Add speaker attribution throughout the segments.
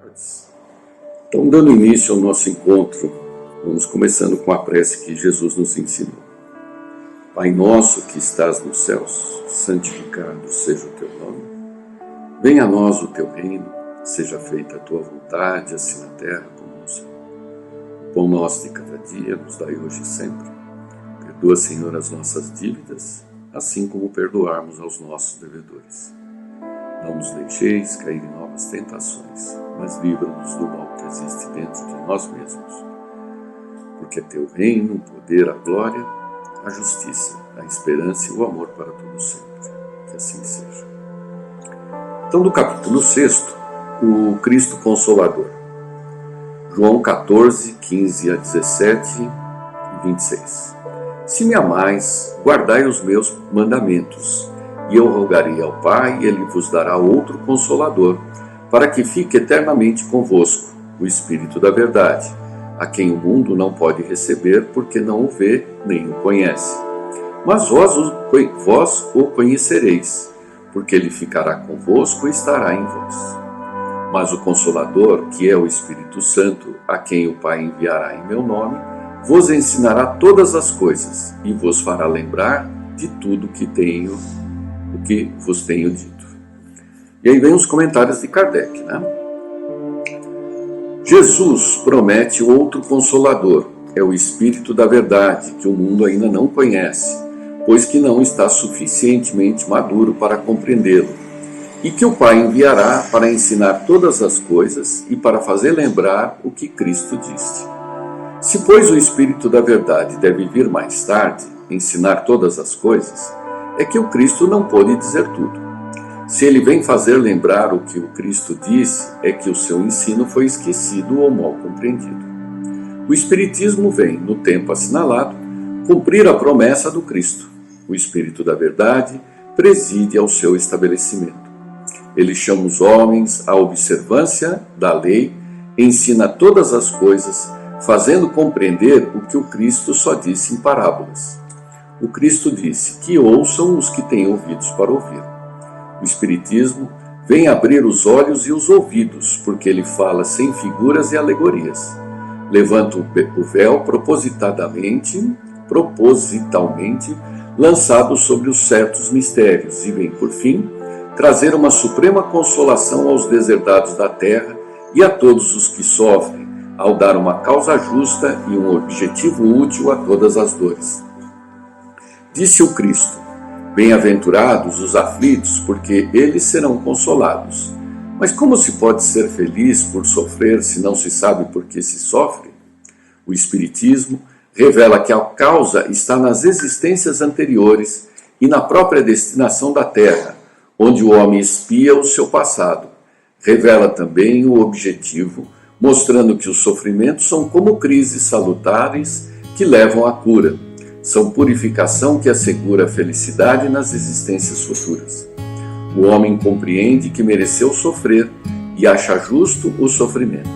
Speaker 1: tardes. Então, dando início ao nosso encontro, vamos começando com a prece que Jesus nos ensinou. Pai nosso que estás nos céus, santificado seja o teu nome. Venha a nós o teu reino, seja feita a tua vontade, assim na terra como no céu. O pão nosso de cada dia nos dai hoje e sempre. Perdoa, Senhor, as nossas dívidas, assim como perdoarmos aos nossos devedores. Não nos deixeis cair em novas tentações, mas livra-nos do mal que existe dentro de nós mesmos. Porque é teu reino, o poder, a glória, a justiça, a esperança e o amor para todo sempre. Que assim seja. Então, do capítulo 6, o Cristo Consolador. João 14, 15 a 17 e 26. Se me amais, guardai os meus mandamentos, e eu rogarei ao Pai, e Ele vos dará outro Consolador, para que fique eternamente convosco, o Espírito da verdade, a quem o mundo não pode receber, porque não o vê nem o conhece. Mas vós o conhecereis, porque Ele ficará convosco e estará em vós. Mas o Consolador, que é o Espírito Santo, a quem o Pai enviará em meu nome, vos ensinará todas as coisas, e vos fará lembrar de tudo o que vos tenho dito. E aí vem os comentários de Kardec, né? Jesus promete outro Consolador, é o Espírito da Verdade, que o mundo ainda não conhece, pois que não está suficientemente maduro para compreendê-lo, e que o Pai enviará para ensinar todas as coisas e para fazer lembrar o que Cristo disse. Se, pois, o Espírito da Verdade deve vir mais tarde, ensinar todas as coisas, é que o Cristo não pôde dizer tudo. Se ele vem fazer lembrar o que o Cristo disse, é que o seu ensino foi esquecido ou mal compreendido. O Espiritismo vem, no tempo assinalado, cumprir a promessa do Cristo. O Espírito da Verdade preside ao seu estabelecimento. Ele chama os homens à observância da lei, ensina todas as coisas, fazendo compreender o que o Cristo só disse em parábolas. O Cristo disse que ouçam os que têm ouvidos para ouvir. O Espiritismo vem abrir os olhos e os ouvidos, porque ele fala sem figuras e alegorias. Levanta o véu propositalmente lançado sobre os certos mistérios e vem, por fim, trazer uma suprema consolação aos deserdados da terra e a todos os que sofrem, ao dar uma causa justa e um objetivo útil a todas as dores. Disse o Cristo: bem-aventurados os aflitos, porque eles serão consolados. Mas como se pode ser feliz por sofrer se não se sabe por que se sofre? O Espiritismo revela que a causa está nas existências anteriores e na própria destinação da Terra, onde o homem expia o seu passado. Revela também o objetivo, mostrando que os sofrimentos são como crises salutares que levam à cura. São purificação que assegura a felicidade nas existências futuras. O homem compreende que mereceu sofrer e acha justo o sofrimento.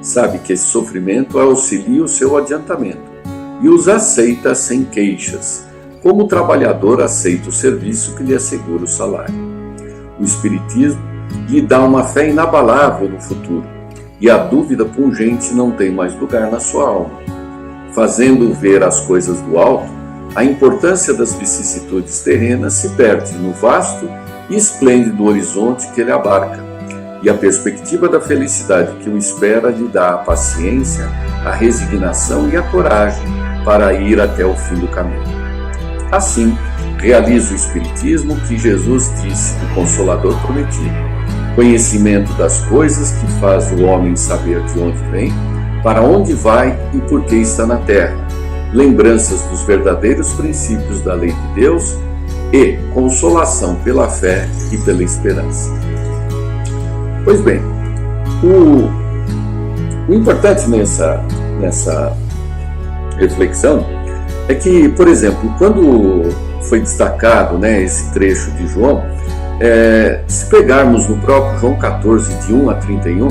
Speaker 1: Sabe que esse sofrimento auxilia o seu adiantamento e os aceita sem queixas, como o trabalhador aceita o serviço que lhe assegura o salário. O Espiritismo lhe dá uma fé inabalável no futuro, e a dúvida pungente não tem mais lugar na sua alma. Fazendo ver as coisas do alto, a importância das vicissitudes terrenas se perde no vasto e esplêndido horizonte que ele abarca, e a perspectiva da felicidade que o espera lhe dá a paciência, a resignação e a coragem para ir até o fim do caminho. Assim, realiza o Espiritismo que Jesus disse do Consolador prometido: conhecimento das coisas que faz o homem saber de onde vem, para onde vai e por que está na terra, lembranças dos verdadeiros princípios da lei de Deus e consolação pela fé e pela esperança. Pois bem, o importante nessa reflexão é que, por exemplo, quando foi destacado, esse trecho de João, se pegarmos no próprio João 14, de 1 a 31,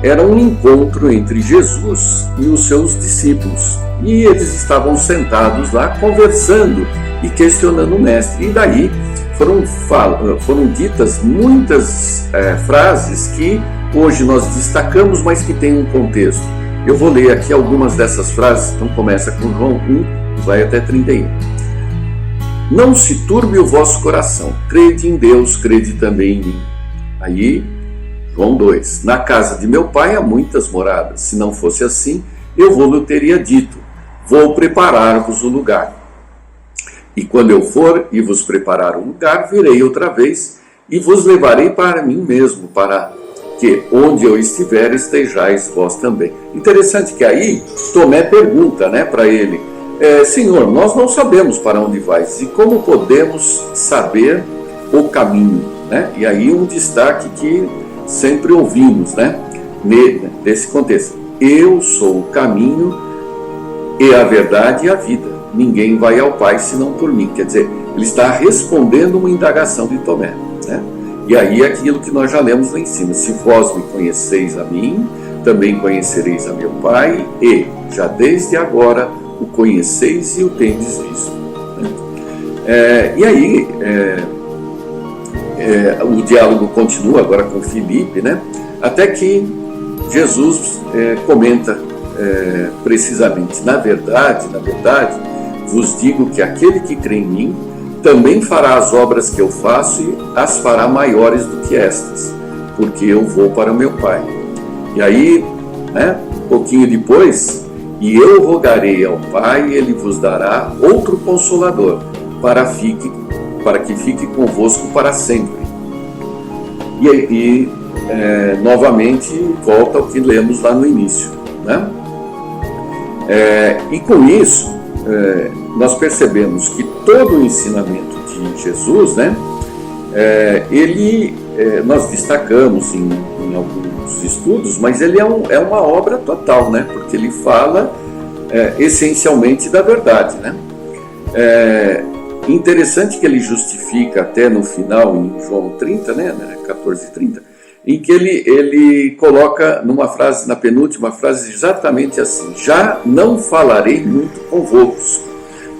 Speaker 1: era um encontro entre Jesus e os seus discípulos. E eles estavam sentados lá conversando e questionando o mestre. E daí foram ditas muitas frases que hoje nós destacamos, mas que tem um contexto. Eu vou ler aqui algumas dessas frases, então começa com João 1 e vai até 31. Não se turbe o vosso coração, crede em Deus, crede também em mim. Aí, João 2, na casa de meu pai há muitas moradas, se não fosse assim, eu vou-lhe teria dito, vou preparar-vos o lugar. E quando eu for e vos preparar o lugar, virei outra vez e vos levarei para mim mesmo, para que onde eu estiver estejais vós também. Interessante que aí Tomé pergunta, para ele, Senhor, nós não sabemos para onde vais e como podemos saber o caminho, E aí um destaque que sempre ouvimos, nesse contexto. Eu sou o caminho e a verdade e a vida. Ninguém vai ao Pai senão por mim. Quer dizer, ele está respondendo uma indagação de Tomé, E aí aquilo que nós já lemos lá em cima. Se vós me conheceis a mim, também conhecereis a meu Pai, e já desde agora o conheceis e o tendes visto. E aí o diálogo continua agora com Filipe, até que Jesus comenta precisamente, na verdade, vos digo que aquele que crê em mim também fará as obras que eu faço e as fará maiores do que estas, porque eu vou para o meu Pai. E aí, um pouquinho depois, e eu rogarei ao Pai e ele vos dará outro Consolador, para que fique convosco para sempre. E novamente volta ao que lemos lá no início, e com isso nós percebemos que todo o ensinamento de Jesus, nós destacamos em alguns estudos, mas ele é uma obra total, porque ele fala essencialmente da verdade, Interessante que ele justifica até no final, em João 30, 14:30, em que ele coloca numa frase, na penúltima frase, exatamente assim: já não falarei muito convosco,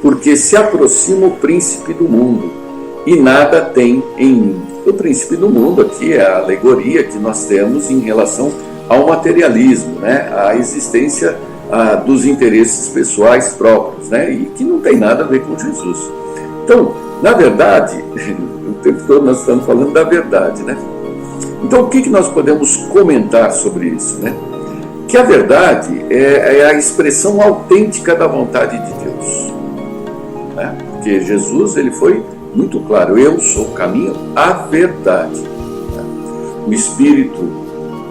Speaker 1: porque se aproxima o príncipe do mundo, e nada tem em mim. O príncipe do mundo aqui é a alegoria que nós temos em relação ao materialismo, à existência dos interesses pessoais próprios, e que não tem nada a ver com Jesus. Então, na verdade, o tempo todo nós estamos falando da verdade, Então, o que nós podemos comentar sobre isso, Que a verdade é a expressão autêntica da vontade de Deus, Porque Jesus, ele foi muito claro: eu sou o caminho, a verdade. O Espírito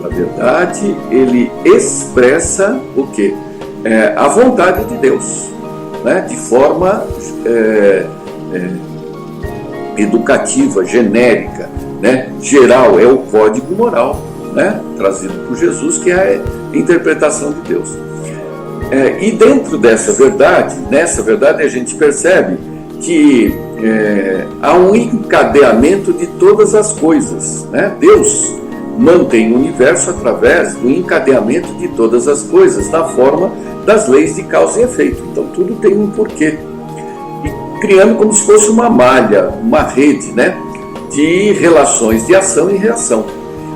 Speaker 1: da verdade, ele expressa o quê? A vontade de Deus, de forma educativa, genérica, geral, é o código moral, trazido por Jesus, que é a interpretação de Deus. E dentro dessa verdade, nessa verdade a gente percebe que há um encadeamento de todas as coisas, Deus mantém o universo através do encadeamento de todas as coisas, na forma das leis de causa e efeito. Então tudo tem um porquê. E criando como se fosse uma malha, uma rede, de relações de ação e reação,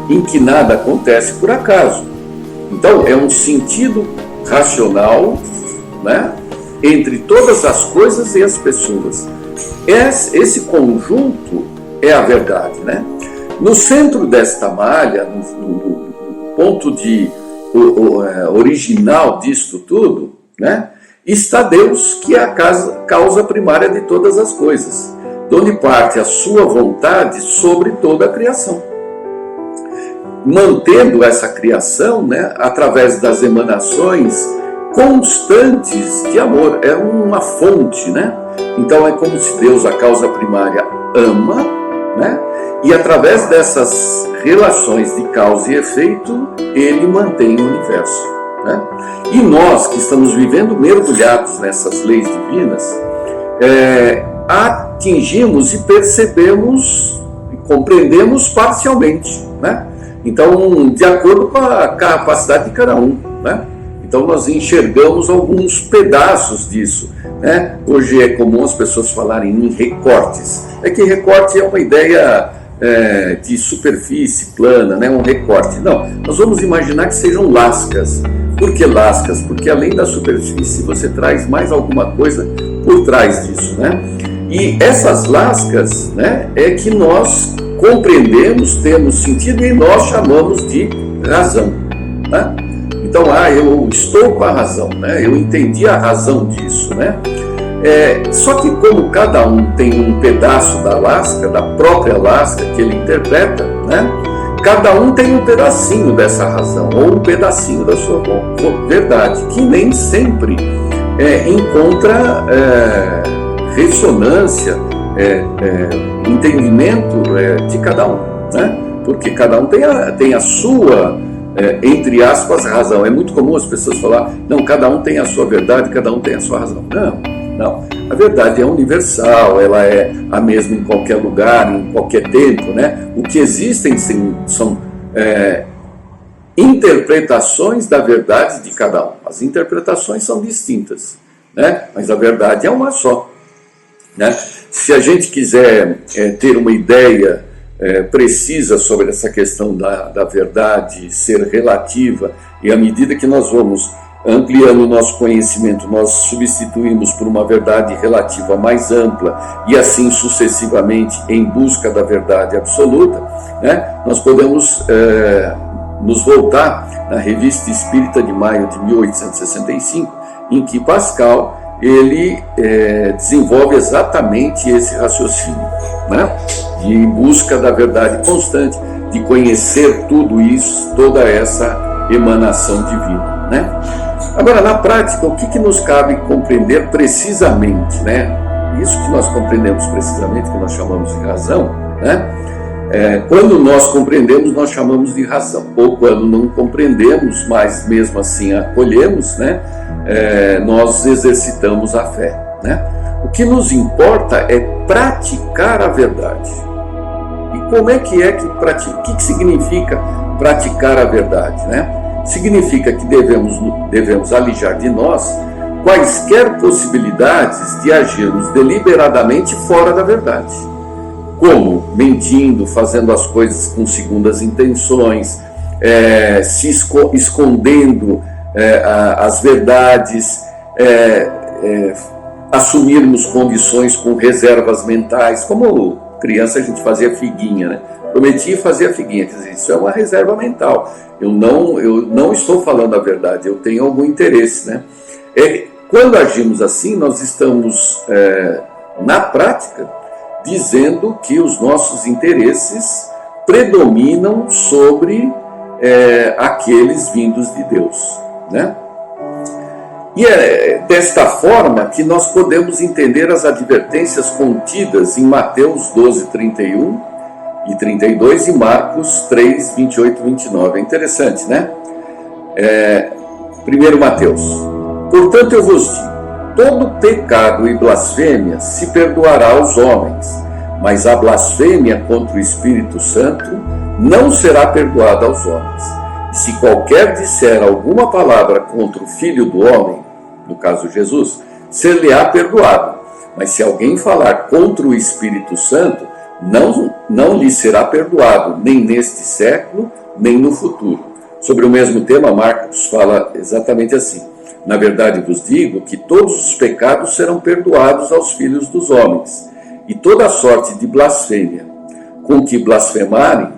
Speaker 1: em que nada acontece por acaso. Então é um sentido racional, entre todas as coisas e as pessoas. Esse conjunto é a verdade, No centro desta malha, no ponto original disto tudo, está Deus, que é a causa primária de todas as coisas, de onde parte a sua vontade sobre toda a criação, mantendo essa criação, através das emanações constantes de amor. É uma fonte, Então é como se Deus, a causa primária, ama, e através dessas relações de causa e efeito, ele mantém o universo, E nós que estamos vivendo mergulhados nessas leis divinas, atingimos e percebemos e compreendemos parcialmente, Então, de acordo com a capacidade de cada um, Então nós enxergamos alguns pedaços disso, Hoje é comum as pessoas falarem em recortes. É que recorte é uma ideia de superfície plana, né, um recorte. Não, nós vamos imaginar que sejam lascas. Por que lascas? Porque além da superfície você traz mais alguma coisa por trás disso, né? E essas lascas, né, é que nós compreendemos, temos sentido e nós chamamos de razão, né? Então, eu estou com a razão, né? Eu entendi a razão disso, né? Só que como cada um tem um pedaço da lasca, da própria lasca que ele interpreta, né? Cada um tem um pedacinho dessa razão, ou um pedacinho da sua verdade, que nem sempre encontra ressonância, entendimento de cada um, né? Porque cada um tem a sua, entre aspas, razão. É muito comum as pessoas falar, não, cada um tem a sua verdade, cada um tem a sua razão. Não, a verdade é universal, ela é a mesma em qualquer lugar, em qualquer tempo, né? O que existem são interpretações da verdade de cada um. As interpretações são distintas, né? Mas a verdade é uma só, né? Se a gente quiser ter uma ideia precisa sobre essa questão da verdade ser relativa, e à medida que nós vamos ampliando o nosso conhecimento, nós substituímos por uma verdade relativa mais ampla e assim sucessivamente em busca da verdade absoluta, né? Nós podemos nos voltar na Revista Espírita de maio de 1865, em que Pascal ele desenvolve exatamente esse raciocínio, né? De busca da verdade constante, de conhecer tudo isso, toda essa emanação divina, né? Agora, na prática, o que nos cabe compreender precisamente, né? Isso que nós compreendemos precisamente, que nós chamamos de razão, né? Quando nós compreendemos, nós chamamos de razão. Ou quando não compreendemos, mas mesmo assim acolhemos, né? Nós exercitamos a fé, né? O que nos importa é praticar a verdade. E como é que pratica? O que significa praticar a verdade, né? Significa que devemos alijar de nós quaisquer possibilidades de agirmos deliberadamente fora da verdade, como mentindo, fazendo as coisas com segundas intenções, se escondendo as verdades, assumirmos condições com reservas mentais, como criança a gente fazia figuinha, né? Prometia e fazia figuinha, quer dizer, isso é uma reserva mental. Eu não estou falando a verdade, eu tenho algum interesse, né? Quando agimos assim, nós estamos, na prática, dizendo que os nossos interesses predominam sobre aqueles vindos de Deus, né? E é desta forma que nós podemos entender as advertências contidas em Mateus 12, 31 e 32 e Marcos 3, 28 e 29. É interessante, né? 1 Mateus. Portanto, eu vos digo, todo pecado e blasfêmia se perdoará aos homens, mas a blasfêmia contra o Espírito Santo não será perdoada aos homens. E se qualquer disser alguma palavra contra o Filho do Homem, no caso Jesus, ser-lhe-á perdoado. Mas se alguém falar contra o Espírito Santo, não lhe será perdoado, nem neste século, nem no futuro. Sobre o mesmo tema, Marcos fala exatamente assim. Na verdade vos digo que todos os pecados serão perdoados aos filhos dos homens, e toda sorte de blasfêmia com que blasfemarem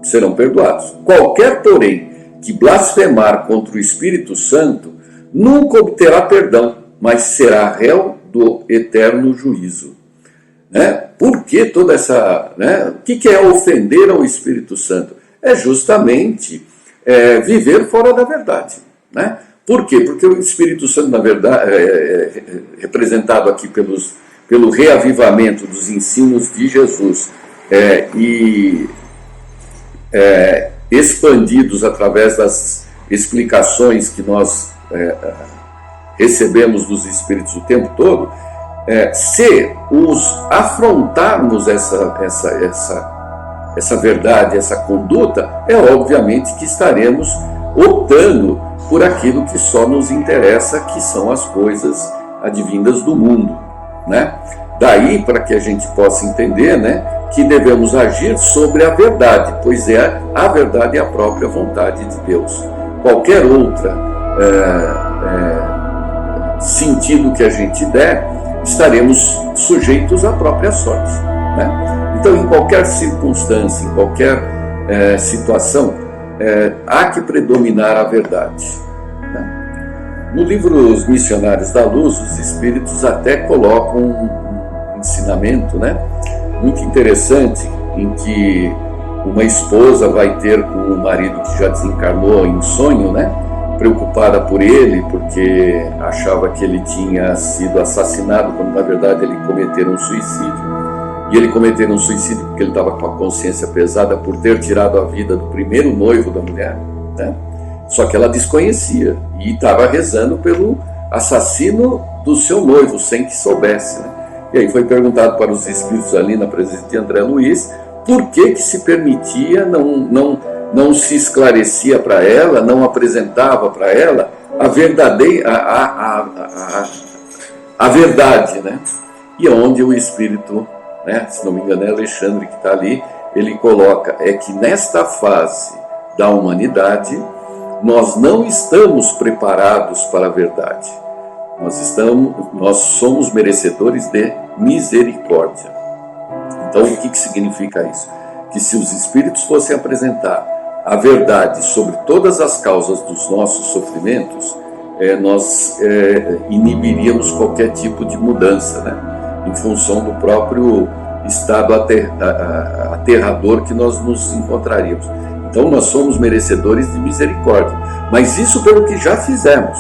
Speaker 1: serão perdoados. Qualquer, porém, que blasfemar contra o Espírito Santo nunca obterá perdão, mas será réu do eterno juízo. Por que toda essa... O que é ofender ao Espírito Santo? É justamente viver fora da verdade. Né? Por quê? Porque o Espírito Santo, na verdade, representado aqui pelo reavivamento dos ensinos de Jesus expandidos através das explicações que nós recebemos dos Espíritos o tempo todo, se os afrontarmos essa verdade, essa conduta, obviamente que estaremos optando por aquilo que só nos interessa, que são as coisas advindas do mundo, né? Daí para que a gente possa entender, né, que devemos agir sobre a verdade, pois a verdade é a própria vontade de Deus. Qualquer outra sentido que a gente der, estaremos sujeitos à própria sorte, né? Então, em qualquer circunstância, em qualquer situação, há que predominar a verdade, né? No livro Os Missionários da Luz, os espíritos até colocam um ensinamento, né, muito interessante, em que uma esposa vai ter com o marido que já desencarnou em sonho, né, preocupada por ele, porque achava que ele tinha sido assassinado, quando na verdade ele cometeu um suicídio. E ele cometeu um suicídio porque ele estava com a consciência pesada por ter tirado a vida do primeiro noivo da mulher, né? Só que ela desconhecia e estava rezando pelo assassino do seu noivo, sem que soubesse, né? E aí foi perguntado para os espíritos ali na presença de André Luiz por que se permitia, não se esclarecia para ela, não apresentava para ela a verdadeira, a verdade, né? E onde o espírito, né, se não me engano é Alexandre que está ali, ele coloca, que nesta fase da humanidade, nós não estamos preparados para a verdade. Nós somos merecedores de misericórdia. Então, o que significa isso? Que se os espíritos fossem apresentar a verdade sobre todas as causas dos nossos sofrimentos, nós inibiríamos qualquer tipo de mudança, né? Em função do próprio estado aterrador que nós nos encontraríamos. Então, nós somos merecedores de misericórdia, mas isso pelo que já fizemos.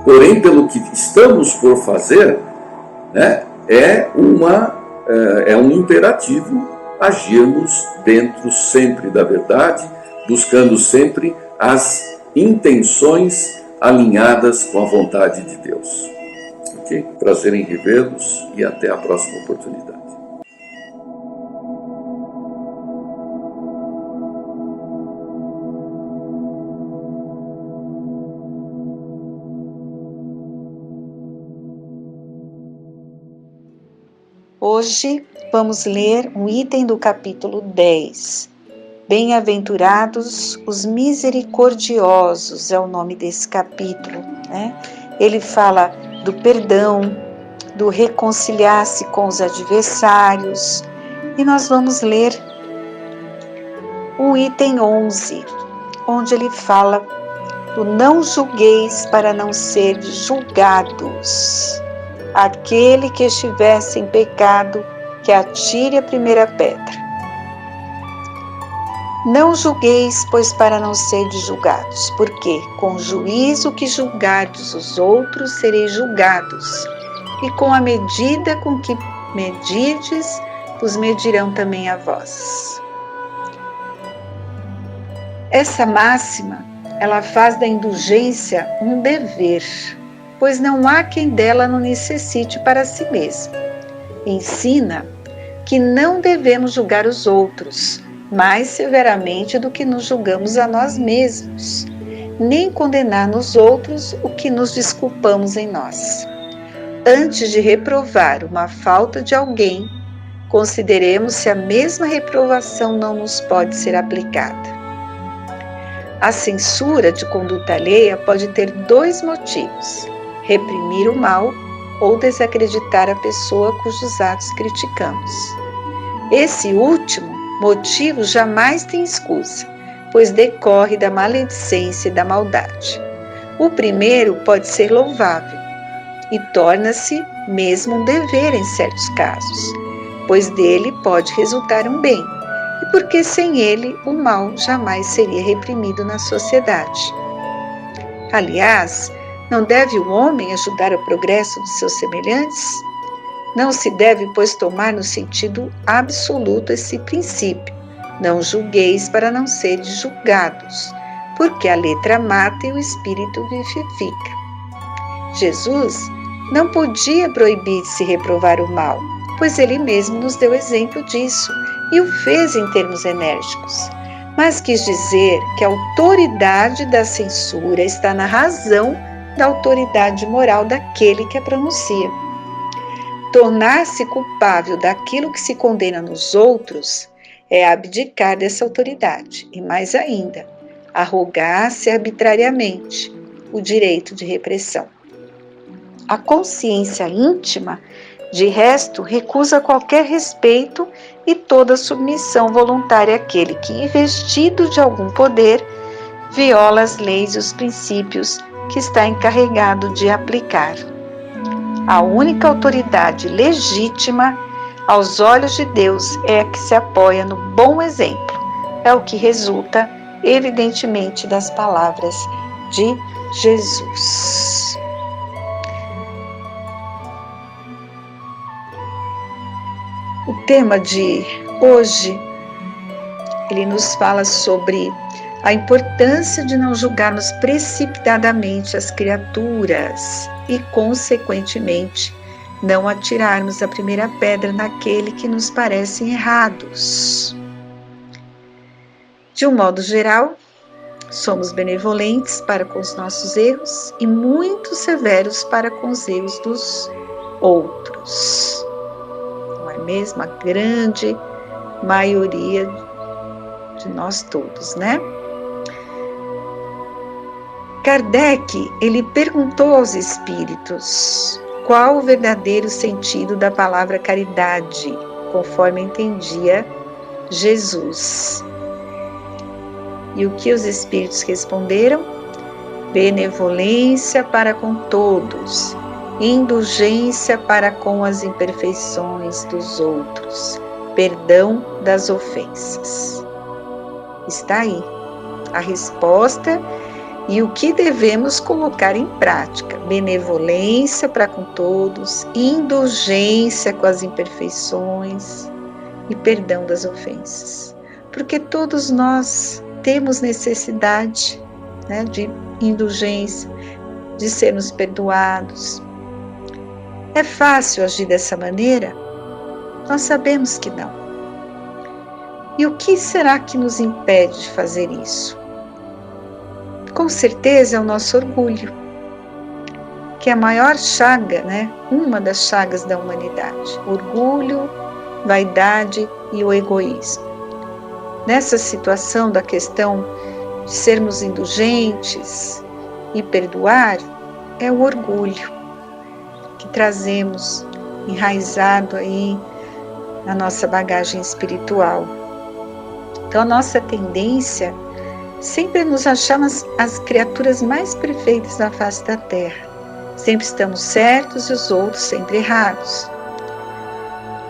Speaker 1: Porém, pelo que estamos por fazer, né, é um imperativo agirmos dentro sempre da verdade, buscando sempre as intenções alinhadas com a vontade de Deus. Ok? Prazer em revê-los e até a próxima oportunidade.
Speaker 2: Hoje vamos ler um item do capítulo 10. Bem-aventurados os misericordiosos é o nome desse capítulo, né? Ele fala do perdão, do reconciliar-se com os adversários. E nós vamos ler o item 11, onde ele fala do não julgueis para não seres julgados. Aquele que estiver sem pecado, que atire a primeira pedra. Não julgueis, pois para não seres julgados, porque com o juízo que julgardes os outros, sereis julgados, e com a medida com que medirdes, vos medirão também a vós. Essa máxima, ela faz da indulgência um dever, pois não há quem dela não necessite para si mesmo. Ensina que não devemos julgar os outros mais severamente do que nos julgamos a nós mesmos, nem condenar nos outros o que nos desculpamos em nós. Antes de reprovar uma falta de alguém, consideremos se a mesma reprovação não nos pode ser aplicada. A censura de conduta alheia pode ter dois motivos: reprimir o mal ou desacreditar a pessoa cujos atos criticamos. Esse último motivo jamais tem escusa, pois decorre da maledicência e da maldade. O primeiro pode ser louvável e torna-se mesmo um dever em certos casos, pois dele pode resultar um bem, e porque sem ele o mal jamais seria reprimido na sociedade. Aliás, não deve o homem ajudar o progresso dos seus semelhantes? Não se deve, pois, tomar no sentido absoluto esse princípio: não julgueis para não seres julgados, porque a letra mata e o espírito vivifica. Jesus não podia proibir de se reprovar o mal, pois ele mesmo nos deu exemplo disso e o fez em termos enérgicos. Mas quis dizer que a autoridade da censura está na razão da autoridade moral daquele que a pronuncia. tornar-se culpável daquilo que se condena nos outros é abdicar dessa autoridade e, mais ainda, arrogar-se arbitrariamente o direito de repressão. A consciência íntima, de resto, recusa qualquer respeito e toda submissão voluntária àquele que, investido de algum poder, viola as leis e os princípios que está encarregado de aplicar. A única autoridade legítima aos olhos de Deus é a que se apoia no bom exemplo. É o que resulta, evidentemente, das palavras de Jesus. O tema de hoje, ele nos fala sobre a importância de não julgarmos precipitadamente as criaturas e, consequentemente, não atirarmos a primeira pedra naquele que nos parecem errados. De um modo geral, somos benevolentes para com os nossos erros e muito severos para com os erros dos outros. Não é mesmo? A grande maioria de nós todos, né? Kardec, ele perguntou aos espíritos qual o verdadeiro sentido da palavra caridade, conforme entendia Jesus. E o que os espíritos responderam? Benevolência para com todos, indulgência para com as imperfeições dos outros, perdão das ofensas. Está aí a resposta e o que devemos colocar em prática: benevolência para com todos, indulgência com as imperfeições e perdão das ofensas. Porque todos nós temos necessidade, né, de indulgência, de sermos perdoados. É fácil agir dessa maneira? Nós sabemos que não. E o que será que nos impede de fazer isso? Com certeza é o nosso orgulho, que é a maior chaga, né? Uma das chagas da humanidade. Orgulho, vaidade e o egoísmo. Nessa situação da questão de sermos indulgentes e perdoar, é o orgulho que trazemos enraizado aí na nossa bagagem espiritual. Então a nossa tendência sempre nos achamos as criaturas mais perfeitas da face da terra. Sempre estamos certos e os outros sempre errados.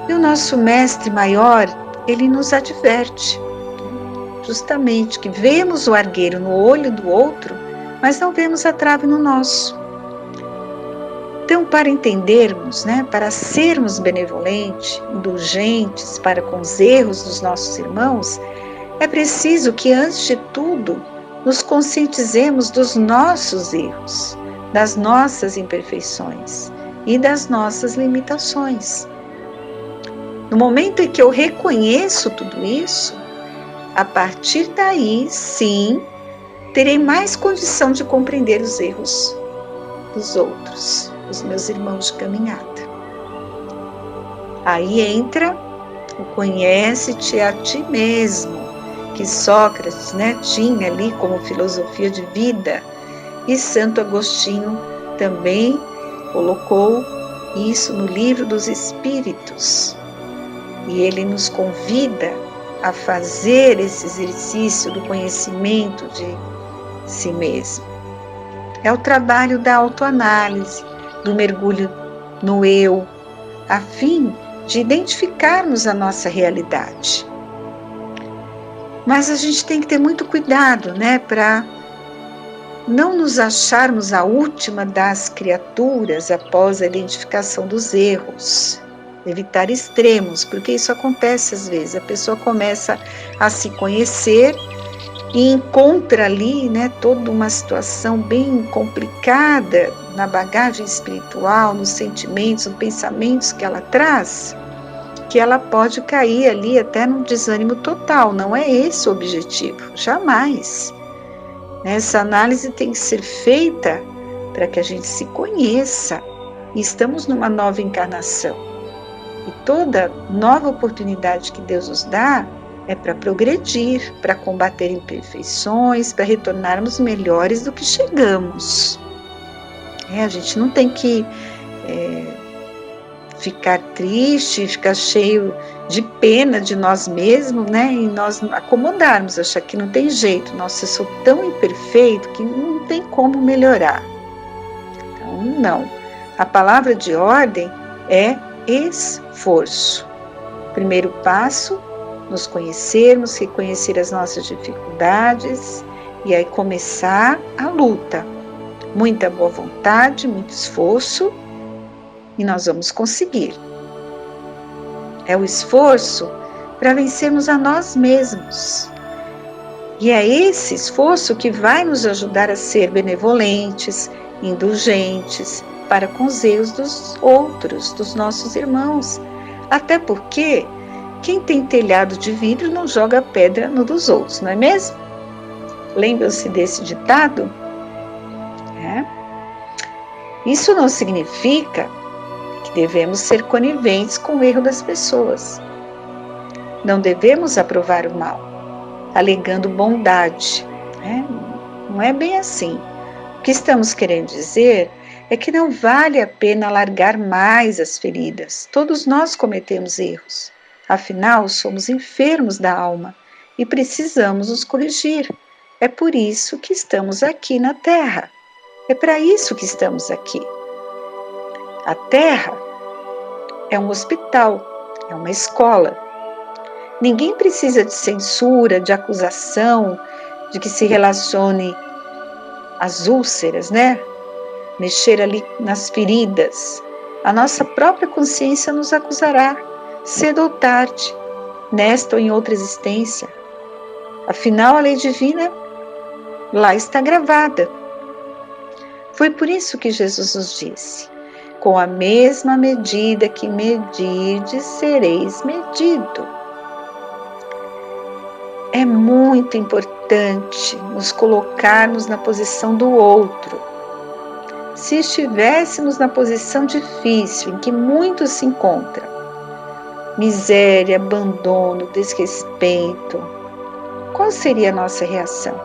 Speaker 2: E o nosso mestre maior, ele nos adverte, justamente, que vemos o argueiro no olho do outro, mas não vemos a trave no nosso. Então, para entendermos, né, para sermos benevolentes, indulgentes para com os erros dos nossos irmãos, é preciso que, antes de tudo, nos conscientizemos dos nossos erros, das nossas imperfeições e das nossas limitações. No momento em que eu reconheço tudo isso, a partir daí, sim, terei mais condição de compreender os erros dos outros, os meus irmãos de caminhada. Aí entra o conhece-te a ti mesmo, que Sócrates, né, tinha ali como filosofia de vida, e Santo Agostinho também colocou isso no Livro dos Espíritos. E ele nos convida a fazer esse exercício do conhecimento de si mesmo. É o trabalho da autoanálise, do mergulho no eu, a fim de identificarmos a nossa realidade. Mas a gente tem que ter muito cuidado, né, para não nos acharmos a última das criaturas após a identificação dos erros. Evitar extremos, porque isso acontece às vezes. A pessoa começa a se conhecer e encontra ali, né, toda uma situação bem complicada na bagagem espiritual, nos sentimentos, nos pensamentos que ela traz, que ela pode cair ali até num desânimo total. Não é esse o objetivo, jamais. Essa análise tem que ser feita para que a gente se conheça. E estamos numa nova encarnação. E toda nova oportunidade que Deus nos dá é para progredir, para combater imperfeições, para retornarmos melhores do que chegamos. A gente não tem que ficar triste, ficar cheio de pena de nós mesmos, né? E nós acomodarmos, achar que não tem jeito. Nossa, eu sou tão imperfeito que não tem como melhorar. Então, não. A palavra de ordem é esforço. Primeiro passo, nos conhecermos, reconhecer as nossas dificuldades e aí começar a luta. Muita boa vontade, muito esforço e nós vamos conseguir. É o esforço para vencermos a nós mesmos. E é esse esforço que vai nos ajudar a ser benevolentes, indulgentes para com os erros dos outros, dos nossos irmãos. Até porque quem tem telhado de vidro não joga pedra no dos outros, não é mesmo? Lembram-se desse ditado? Isso não significa que devemos ser coniventes com o erro das pessoas. Não devemos aprovar o mal, alegando bondade. Não é bem assim. O que estamos querendo dizer é que não vale a pena alargar mais as feridas. Todos nós cometemos erros. Afinal, somos enfermos da alma e precisamos nos corrigir. É por isso que estamos aqui na Terra. É para isso que estamos aqui. A Terra é um hospital, é uma escola. Ninguém precisa de censura, de acusação, de que se relacione às úlceras, né? Mexer ali nas feridas. A nossa própria consciência nos acusará, cedo ou tarde, nesta ou em outra existência. Afinal, a lei divina lá está gravada. Foi por isso que Jesus nos disse: com a mesma medida que medirdes, sereis medido. É muito importante nos colocarmos na posição do outro. Se estivéssemos na posição difícil em que muitos se encontram, miséria, abandono, desrespeito, qual seria a nossa reação?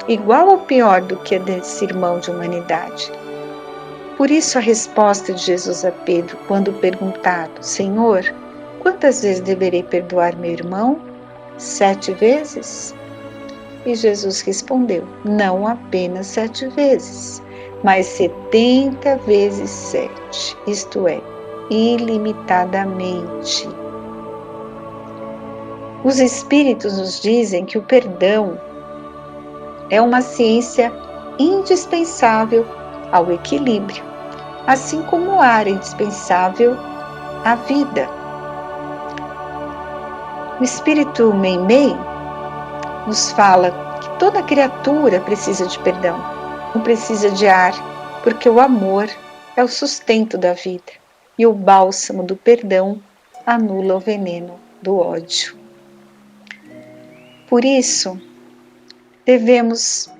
Speaker 2: Igual ou pior do que a desse irmão de humanidade? Por isso a resposta de Jesus a Pedro, quando perguntado: Senhor, quantas vezes deverei perdoar meu irmão? 7 vezes? E Jesus respondeu: não apenas 7 vezes, mas 70 vezes 7, isto é, ilimitadamente. Os Espíritos nos dizem que o perdão é uma ciência indispensável ao equilíbrio, assim como o ar é indispensável à vida. O Espírito Meimei nos fala que toda criatura precisa de perdão, não precisa de ar, porque o amor é o sustento da vida e o bálsamo do perdão anula o veneno do ódio. Por isso, devemos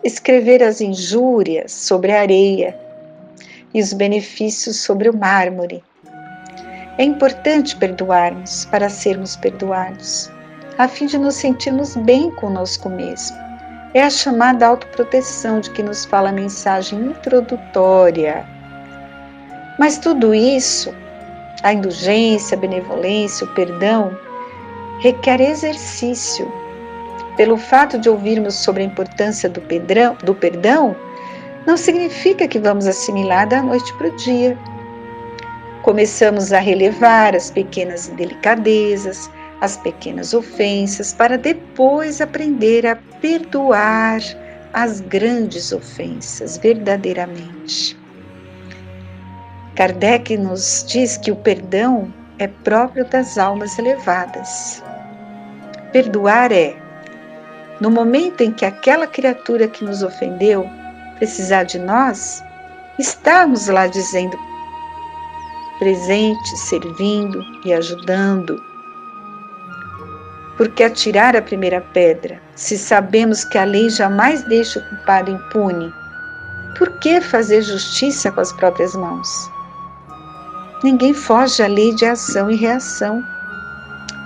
Speaker 2: escrever as injúrias sobre a areia e os benefícios sobre o mármore. É importante perdoarmos para sermos perdoados, a fim de nos sentirmos bem conosco mesmo. É a chamada autoproteção de que nos fala a mensagem introdutória. Mas tudo isso, a indulgência, a benevolência, o perdão, requer exercício. Pelo fato de ouvirmos sobre a importância do perdão, não significa que vamos assimilar da noite para o dia. Começamos a relevar as pequenas delicadezas, as pequenas ofensas, para depois aprender a perdoar as grandes ofensas verdadeiramente. Kardec nos diz que o perdão é próprio das almas elevadas. Perdoar é, no momento em que aquela criatura que nos ofendeu precisar de nós, estarmos lá dizendo presente, servindo e ajudando. Por que atirar a primeira pedra, se sabemos que a lei jamais deixa o culpado impune? Por que fazer justiça com as próprias mãos? Ninguém foge à lei de ação e reação.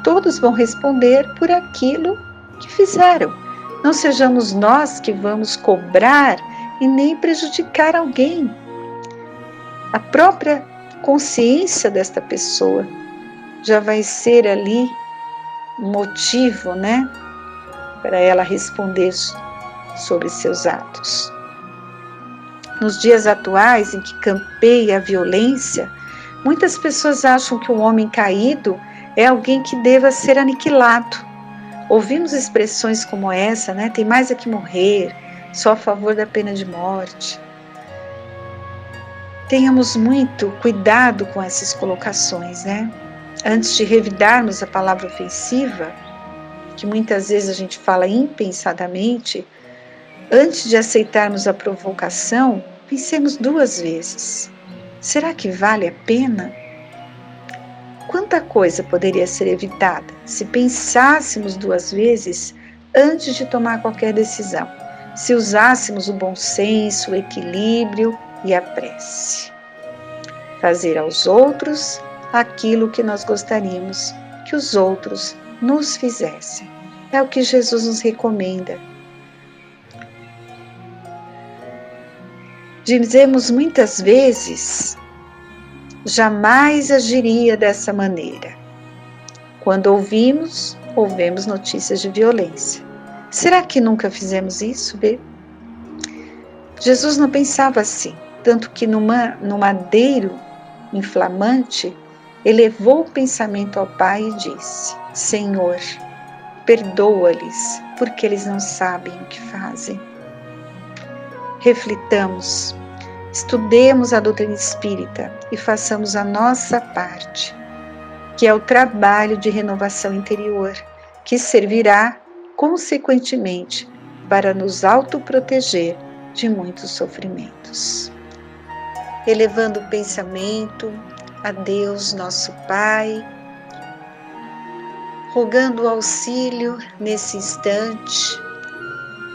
Speaker 2: Todos vão responder por aquilo que fizeram. Não sejamos nós que vamos cobrar e nem prejudicar alguém. A própria consciência desta pessoa já vai ser ali um motivo, para ela responder sobre seus atos. Nos dias atuais em que campeia a violência, muitas pessoas acham que um homem caído é alguém que deva ser aniquilado. Ouvimos expressões como essa, tem mais é que morrer, só a favor da pena de morte. Tenhamos muito cuidado com essas colocações, Antes de revidarmos a palavra ofensiva, que muitas vezes a gente fala impensadamente, antes de aceitarmos a provocação, pensemos 2 vezes. Será que vale a pena? Quanta coisa poderia ser evitada se pensássemos 2 vezes antes de tomar qualquer decisão, se usássemos o bom senso, o equilíbrio e a prece. Fazer aos outros aquilo que nós gostaríamos que os outros nos fizessem. É o que Jesus nos recomenda. Dizemos muitas vezes, jamais agiria dessa maneira. Quando ouvimos notícias de violência. Será que nunca fizemos isso? Jesus não pensava assim, tanto que no madeiro inflamante, elevou o pensamento ao Pai e disse: Senhor, perdoa-lhes, porque eles não sabem o que fazem. Reflitamos, estudemos a doutrina espírita e façamos a nossa parte, que é o trabalho de renovação interior, que servirá, consequentemente, para nos autoproteger de muitos sofrimentos. Elevando o pensamento a Deus, nosso Pai, rogando o auxílio nesse instante,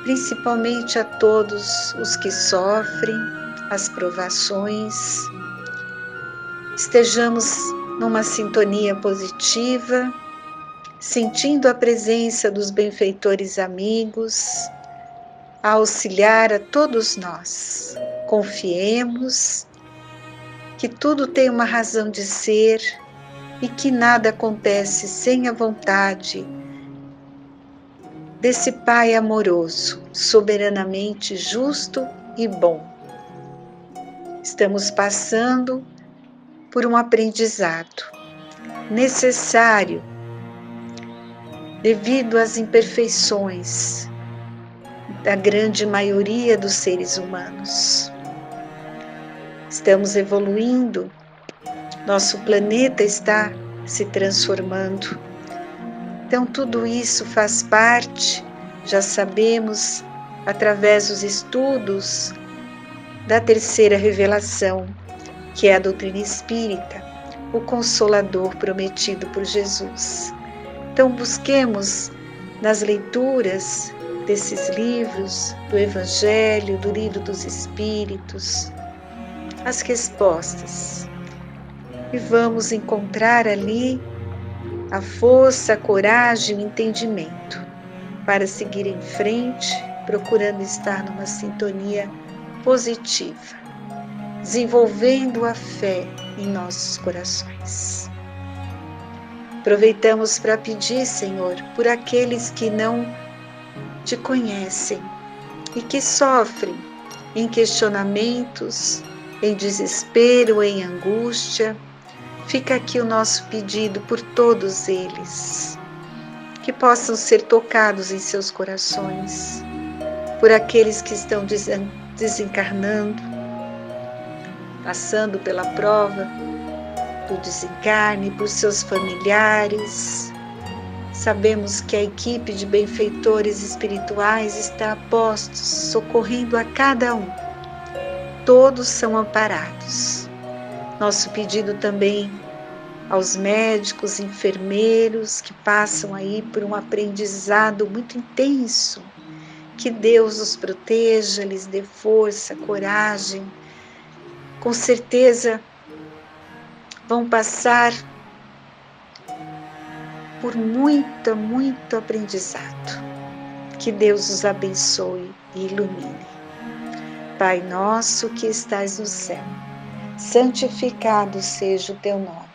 Speaker 2: principalmente a todos os que sofrem as provações. Estejamos numa sintonia positiva, sentindo a presença dos benfeitores amigos, a auxiliar a todos nós. Confiemos que tudo tem uma razão de ser e que nada acontece sem a vontade desse Pai amoroso, soberanamente justo e bom. Estamos passando por um aprendizado necessário devido às imperfeições da grande maioria dos seres humanos. Estamos evoluindo, nosso planeta está se transformando. Então tudo isso faz parte, já sabemos, através dos estudos da terceira revelação, que é a doutrina espírita, o Consolador prometido por Jesus. Então busquemos nas leituras desses livros, do Evangelho, do Livro dos Espíritos, as respostas. E vamos encontrar ali a força, a coragem, o entendimento para seguir em frente, procurando estar numa sintonia positiva, desenvolvendo a fé em nossos corações. Aproveitamos para pedir, Senhor, por aqueles que não te conhecem e que sofrem em questionamentos, em desespero, em angústia. Fica aqui o nosso pedido por todos eles, que possam ser tocados em seus corações, por aqueles que estão desencarnando, passando pela prova do desencarne, por seus familiares. Sabemos que a equipe de benfeitores espirituais está a postos, socorrendo a cada um. Todos são amparados. Nosso pedido também aos médicos, enfermeiros que passam aí por um aprendizado muito intenso. Que Deus os proteja, lhes dê força, coragem. Com certeza, vão passar por muito aprendizado. Que Deus os abençoe e ilumine. Pai nosso que estais no céu, santificado seja o teu nome.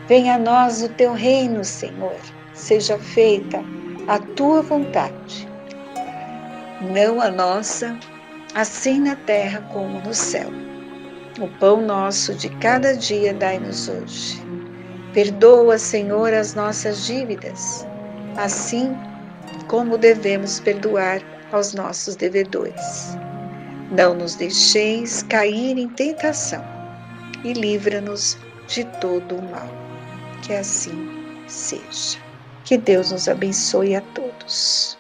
Speaker 2: Venha a nós o teu reino, Senhor. Seja feita a tua vontade, não a nossa, assim na terra como no céu. O pão nosso de cada dia dai-nos hoje. Perdoa, Senhor, as nossas dívidas, assim como devemos perdoar aos nossos devedores. Não nos deixeis cair em tentação e livra-nos de todo o mal. Que assim seja. Que Deus nos abençoe a todos.